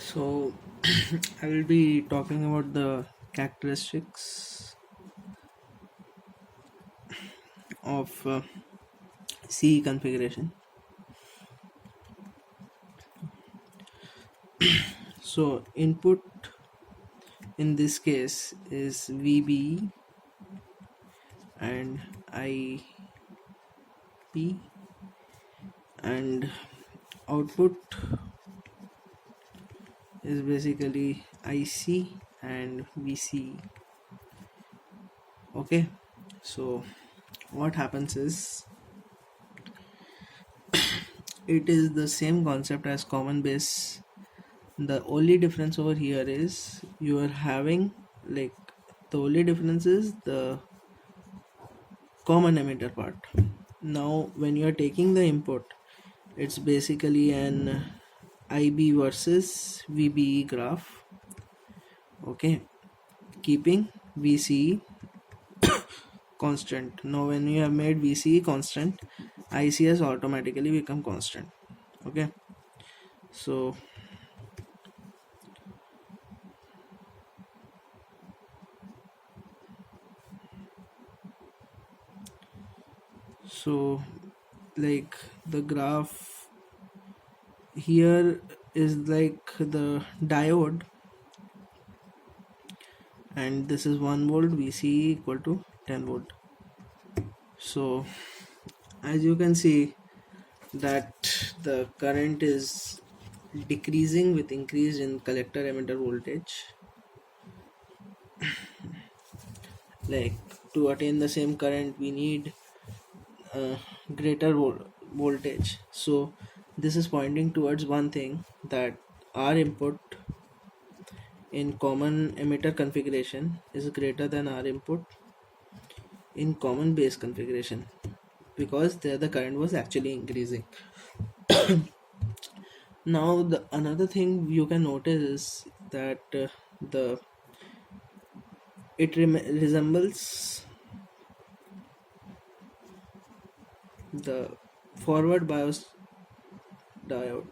So I will be talking about the characteristics of CE configuration. So input in this case is VB and IP, and output is basically IC and VC. Okay, so what happens is it is the same concept as common base. The only difference over here is you are having, like, the only difference is the common emitter part. Now when you are taking the input, it's basically an IB versus VBE graph. Okay, keeping VCE constant. Now when you have made VCE constant, IC has automatically become constant. Okay, so like the graph here is like the diode, and this is 1 volt, VC equal to 10 volt. So as you can see that the current is decreasing with increase in collector emitter voltage. Like, to attain the same current we need greater voltage. So this is pointing towards one thing, that our input in common emitter configuration is greater than our input in common base configuration, because there the current was actually increasing. Now the another thing you can notice is that it resembles the forward bias diode.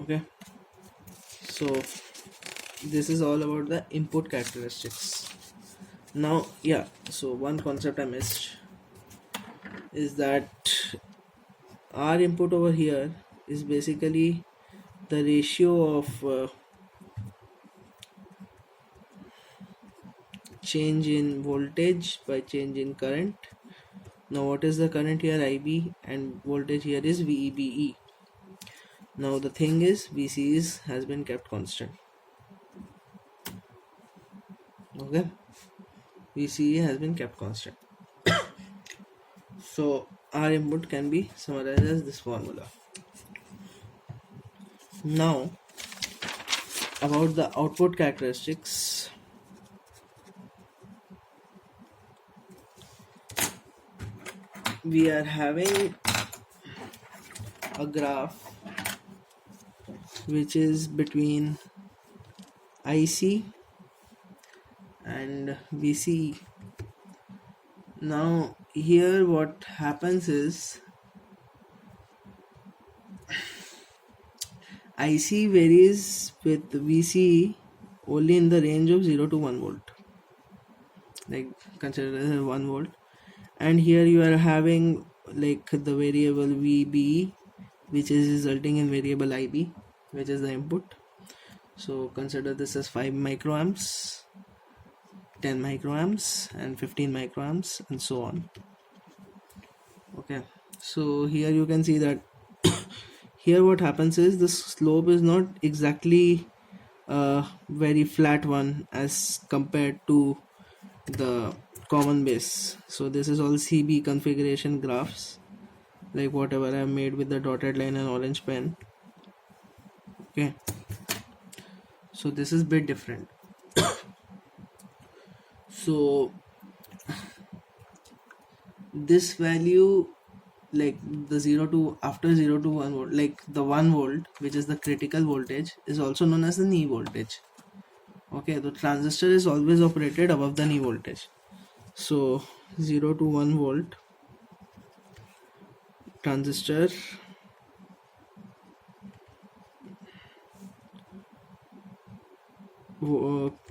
Okay, so this is all about the input characteristics. Now so one concept I missed is that our input over here is basically the ratio of change in voltage by change in current. Now what is the current here? IB, and voltage here is VEBE. Now the thing is VC has been kept constant. Okay, VCE has been kept constant. So our input can be summarized as this formula. Now about the output characteristics. We are having a graph which is between IC and VCE. Now here what happens is IC varies with VCE only in the range of 0 to 1 volt, like consider as 1 volt, and here you are having like the variable VB, which is resulting in variable IB, which is the input. So consider this as 5 microamps, 10 microamps, and 15 microamps, and so on. Okay, so here you can see that here what happens is the slope is not exactly a very flat one as compared to the common base. So this is all CB configuration graphs, like whatever I have made with the dotted line and orange pen. Okay, so this is a bit different. So this value, like the 0 to after 0 to 1 volt, like the 1 volt, which is the critical voltage, is also known as the knee voltage. Okay, the transistor is always operated above the knee voltage. So 0 to 1 volt transistor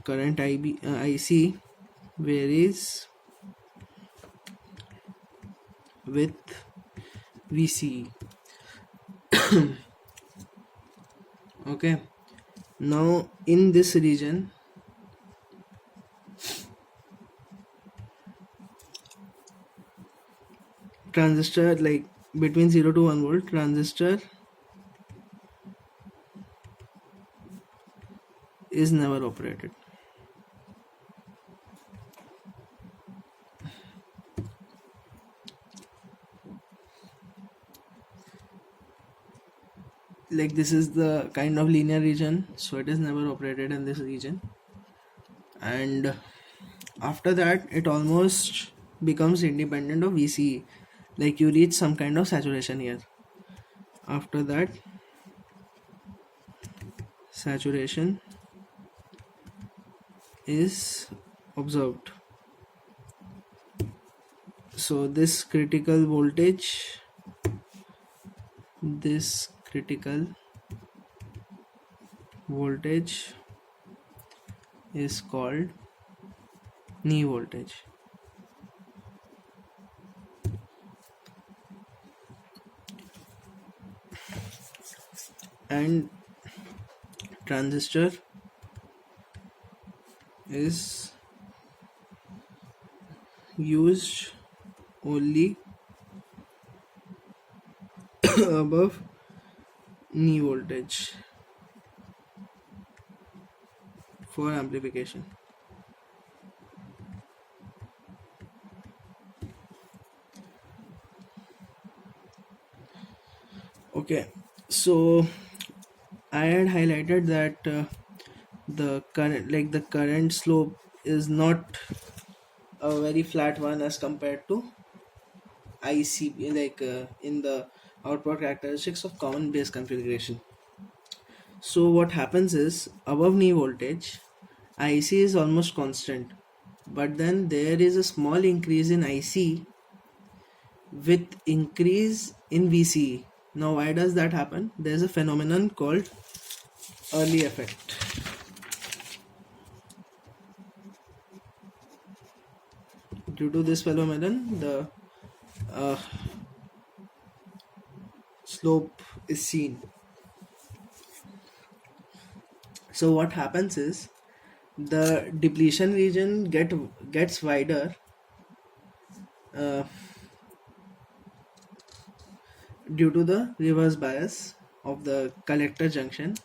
current IC varies with VCE. Okay, now in this region, transistor, like between 0 to 1 volt, transistor is never operated. Like this is the kind of linear region, so it is never operated in this region, and after that it almost becomes independent of VCE. Like you reach some kind of saturation here. After that, saturation is observed. So this critical voltage is called knee voltage. And transistor is used only above knee voltage for amplification. Okay, so I had highlighted that the current slope is not a very flat one as compared to IC, like in the output characteristics of common base configuration. So what happens is, above knee voltage IC is almost constant, but then there is a small increase in IC with increase in VCE. Now why does that happen? There's a phenomenon called early effect. Due to this phenomenon, the slope is seen. So what happens is, the depletion region gets wider due to the reverse bias of the collector junction,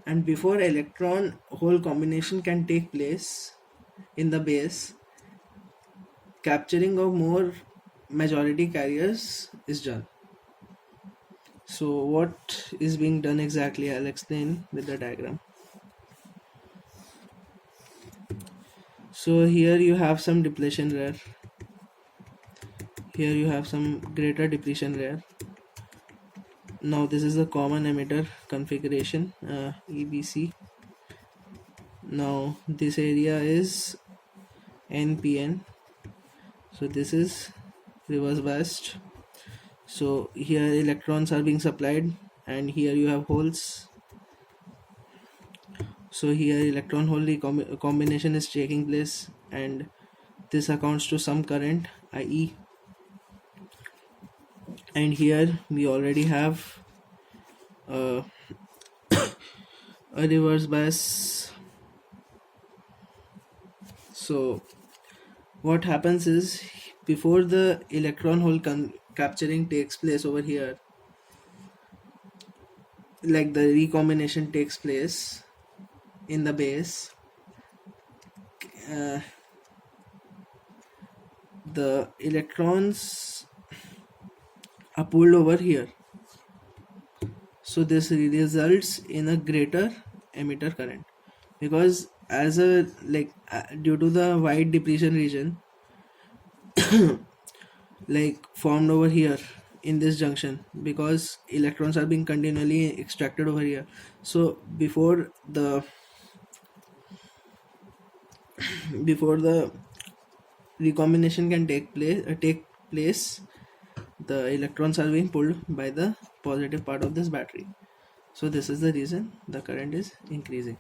and before electron hole combination can take place in the base, capturing of more majority carriers is done. So what is being done exactly, I'll explain with the diagram. So here you have some depletion layer, here you have some greater depletion layer. Now this is the common emitter configuration, EBC. Now this area is NPN, so this is reverse biased. So here electrons are being supplied, and here you have holes. So here electron hole combination is taking place, and this accounts to some current IE. And here we already have a reverse bias. So what happens is, before the electron hole capturing takes place over here, like the recombination takes place in the base, the electrons are pulled over here. So this results in a greater emitter current, because as a due to the wide depletion region like formed over here in this junction, because electrons are being continually extracted over here. So before the recombination can take place, the electrons are being pulled by the positive part of this battery. So this is the reason the current is increasing.